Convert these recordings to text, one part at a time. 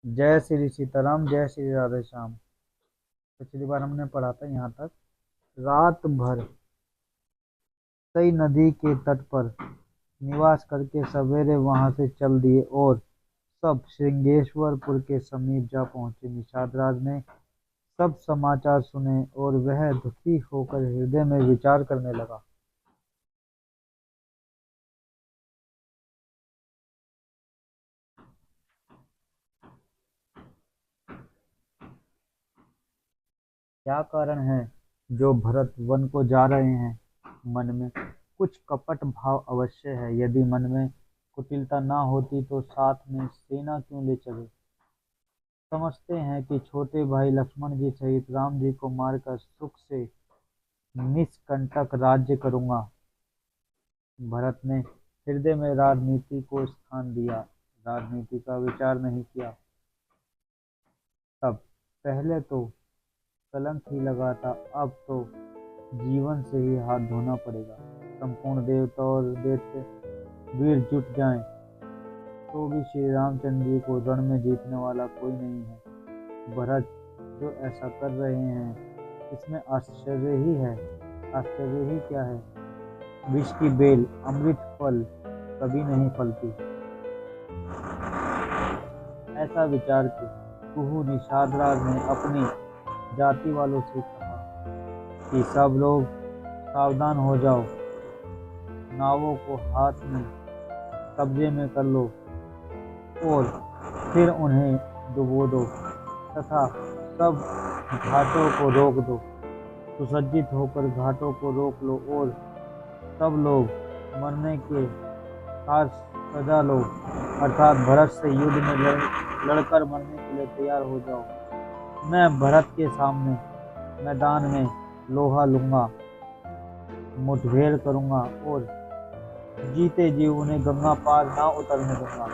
जय श्री सीताराम, जय श्री राधे श्याम। पिछली बार हमने पढ़ा था यहाँ तक। रात भर कई नदी के तट पर निवास करके सवेरे वहां से चल दिए और सब श्रृंगेश्वरपुर के समीप जा पहुंचे। निषाद राज ने सब समाचार सुने और वह दुखी होकर हृदय में विचार करने लगा। क्या कारण है जो भरत वन को जा रहे हैं? मन में कुछ कपट भाव अवश्य है। यदि मन में कुटिलता ना होती तो साथ में सेना क्यों ले चले? समझते हैं कि छोटे भाई लक्ष्मण जी सहित राम जी को मारकर सुख से निष्कंटक राज्य करूंगा। भरत ने हृदय में राजनीति को स्थान दिया, राजनीति का विचार नहीं किया। तब पहले तो कलंक ही लगा था, अब तो जीवन से ही हाथ धोना पड़ेगा। संपूर्ण देवता और दैत्य वीर जुट जाएं तो भी श्री रामचंद्र जी को रण में जीतने वाला कोई नहीं है। भरत जो ऐसा कर रहे हैं इसमें आश्चर्य ही है। आश्चर्य ही क्या है, विष की बेल अमृत फल कभी नहीं फलती। ऐसा विचार के कुहू निषाद राज ने अपनी जाति वालों से कहा कि सब लोग सावधान हो जाओ, नावों को हाथ में कब्जे में कर लो और फिर उन्हें डुबो दो तथा सब घाटों को रोक दो। सुसज्जित होकर घाटों को रोक लो और सब लोग मरने के खास सजा लो, अर्थात भरत से युद्ध में लड़कर मरने के लिए तैयार हो जाओ। मैं भरत के सामने मैदान में लोहा लूंगा, मुठभेड़ करूंगा और जीते जी उन्हें गंगा पार ना उतरने दूंगा।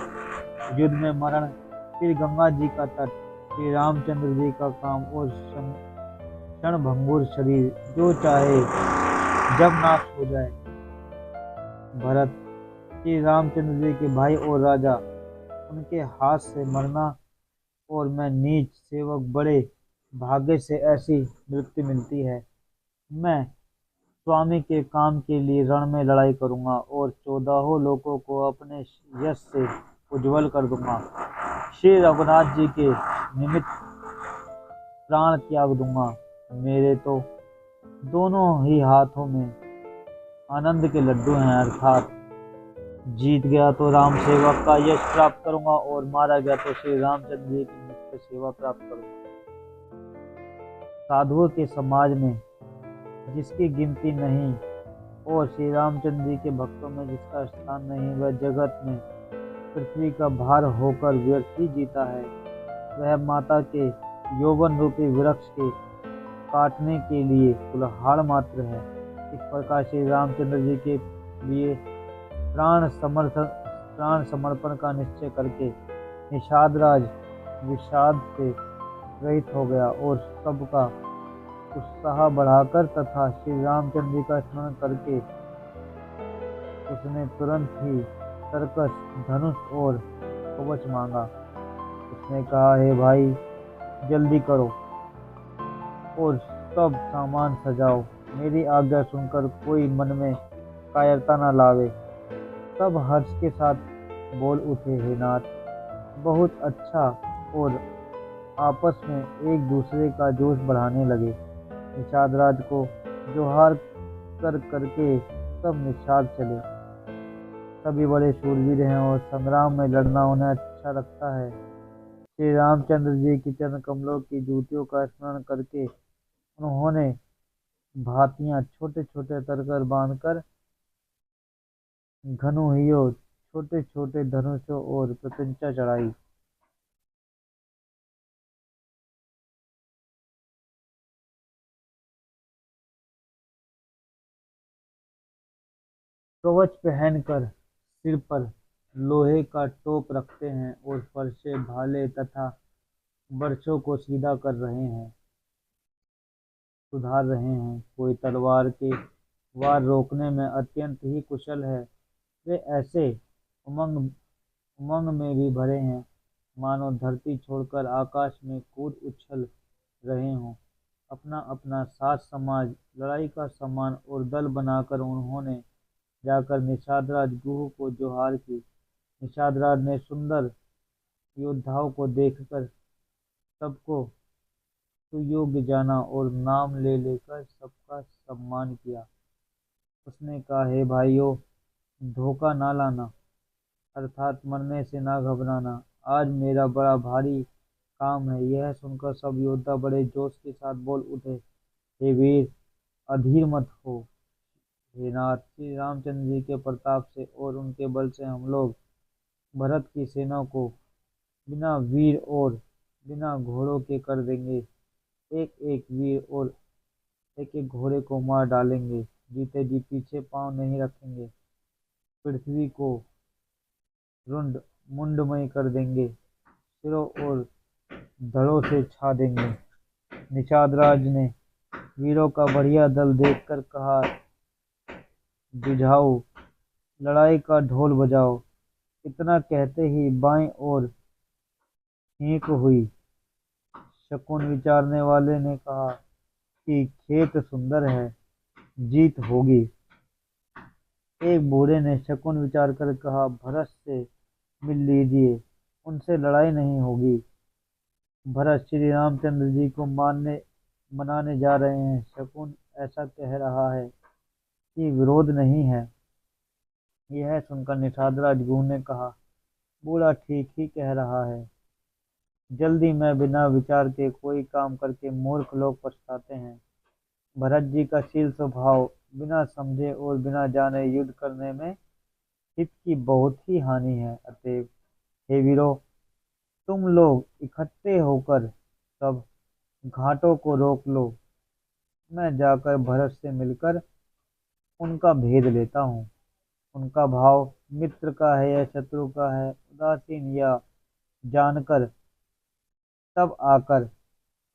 युद्ध में मरण, फिर गंगा जी का तट, श्री रामचंद्र जी का काम और क्षणभंगुर शरीर जो चाहे जब नाश हो जाए। भरत श्री रामचंद्र जी के भाई और राजा, उनके हाथ से मरना और मैं नीच सेवक, बड़े भाग्य से ऐसी मृत्यु मिलती है। मैं स्वामी के काम के लिए रण में लड़ाई करूंगा और 14 लोगों को अपने यश से उज्जवल कर दूंगा। श्री रघुनाथ जी के निमित्त प्राण त्याग दूंगा। मेरे तो दोनों ही हाथों में आनंद के लड्डू हैं, अर्थात जीत गया तो राम सेवक का यश प्राप्त करूंगा और मारा गया तो श्री रामचंद्र जी की नित्य सेवा प्राप्त करूंगा। साधुओं के समाज में जिसकी गिनती नहीं और श्री रामचंद्र जी के भक्तों में जिसका स्थान नहीं, वह जगत में पृथ्वी का भार होकर व्यर्थ ही जीता है। वह माता के यौवन रूपी वृक्ष के काटने के लिए कुल्हाड़ मात्र है। इस प्रकार श्री रामचंद्र जी के लिए प्राण समर्पण का निश्चय करके निषाद राज विषाद से रहित हो गया और सबका उत्साह बढ़ाकर तथा श्री रामचंद्र जी का स्मरण करके उसने तुरंत ही तरकस, धनुष और कवच मांगा। उसने कहा, हे भाई, जल्दी करो और सब सामान सजाओ। मेरी आज्ञा सुनकर कोई मन में कायरता न लावे। सब हर्ष के साथ बोल उठे, हे नाथ, बहुत अच्छा, और आपस में एक दूसरे का जोश बढ़ाने लगे। निषाद राज को जोहार कर करके सब निषाद चले। सभी बड़े शूरवीर हैं और संग्राम में लड़ना उन्हें अच्छा लगता है। श्री रामचंद्र जी की चरण कमलों की जूतियों का स्मरण करके उन्होंने भातियां छोटे छोटे तरकर बांधकर धनुहियों, छोटे छोटे धनुषों और प्रत्यंचा चढ़ाई। कवच पहनकर सिर पर लोहे का टोप रखते हैं और फरसे, भाले तथा बर्छों को सीधा कर रहे हैं, सुधार रहे हैं। कोई तलवार के वार रोकने में अत्यंत ही कुशल है। वे ऐसे उमंग उमंग में भी भरे हैं मानो धरती छोड़कर आकाश में कूद उछल रहे हों। अपना अपना साथ समाज, लड़ाई का सामान और दल बनाकर उन्होंने जाकर निषाद राज गुह को जोहार की। निषाद राज ने सुंदर योद्धाओं को देखकर सबको सुयोग्य जाना और नाम ले लेकर सबका सम्मान किया। उसने कहा, हे भाइयों, धोखा ना लाना, अर्थात मरने से ना घबराना। आज मेरा बड़ा भारी काम है। यह सुनकर सब योद्धा बड़े जोश के साथ बोल उठे, हे वीर, अधीर मत हो। हे नाथ, श्री रामचंद्र जी के प्रताप से और उनके बल से हम लोग भरत की सेना को बिना वीर और बिना घोड़ों के कर देंगे। एक एक वीर और एक एक घोड़े को मार डालेंगे। जीते जी पीछे पांव नहीं रखेंगे। पृथ्वी को रुंड मुंडमय कर देंगे। सिरों और धड़ों से छा देंगे। निषाद राज ने वीरों का बढ़िया दल देखकर कहा, जुझाओ, लड़ाई का ढोल बजाओ। इतना कहते ही बाईं ओर छींक हुई। शकुन विचारने वाले ने कहा कि खेत सुंदर है, जीत होगी। एक बूढ़े ने शकुन विचार कर कहा, भरत से मिल लीजिए, उनसे लड़ाई नहीं होगी। भरत श्री रामचंद्र जी को मारने मनाने जा रहे हैं। शकुन ऐसा कह रहा है कि विरोध नहीं है। यह सुनकर निषाद राजगुरु ने कहा, बूढ़ा ठीक ही कह रहा है। जल्दी में बिना विचार के कोई काम करके मूर्ख लोग पछताते हैं। भरत जी का शील स्वभाव बिना समझे और बिना जाने युद्ध करने में हित की बहुत ही हानि है। अतएव हे वीरों, तुम लोग इकट्ठे होकर सब घाटों को रोक लो। मैं जाकर भरत से मिलकर उनका भेद लेता हूँ। उनका भाव मित्र का है या शत्रु का है, उदासीन या जानकर, तब आकर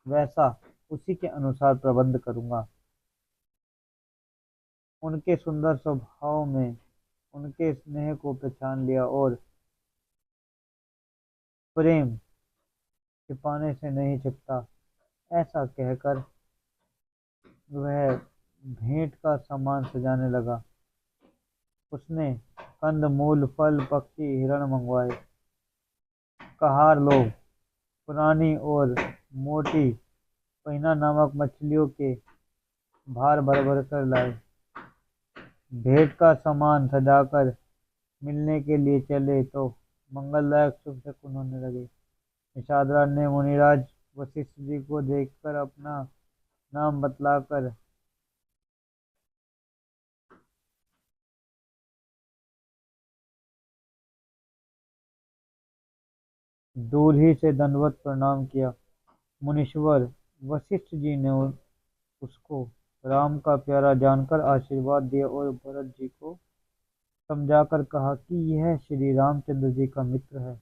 वैसा उसी के अनुसार प्रबंध करूंगा। उनके सुंदर स्वभाव में उनके स्नेह को पहचान लिया और प्रेम छिपाने से नहीं छिपता। ऐसा कहकर वह भेंट का सामान सजाने लगा। उसने कंद मूल फल पक्षी हिरण मंगवाए। कहार लोग पुरानी और मोटी पहिना नामक मछलियों के भार भर भर कर लाए। भेंट का सामान सजाकर मिलने के लिए चले तो मंगलदायक शुभ शकुन होने लगे। निषाद राज ने मुनिराज वशिष्ठ जी को देखकर अपना नाम बतलाकर दूर ही से दंडवत प्रणाम किया। मुनीश्वर वशिष्ठ जी ने उसको राम का प्यारा जानकर आशीर्वाद दिया और भरत जी को समझाकर कहा कि यह श्री रामचंद्र जी का मित्र है।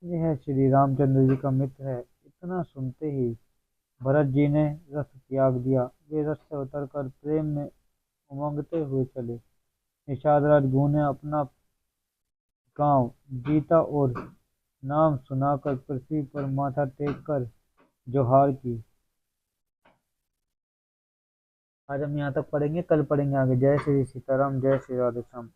यह श्री रामचंद्र जी का मित्र है। इतना सुनते ही भरत जी ने रथ त्याग दिया। वे रथ से उतरकर प्रेम में उमंगते हुए चले। निषाद राजगुरु ने अपना गांव जीता और नाम सुनाकर पृथ्वी पर माथा टेक कर जोहार की। आज हम यहाँ तक पढ़ेंगे, कल पढ़ेंगे आगे। जय श्री सीताराम, जय श्री राधे श्याम।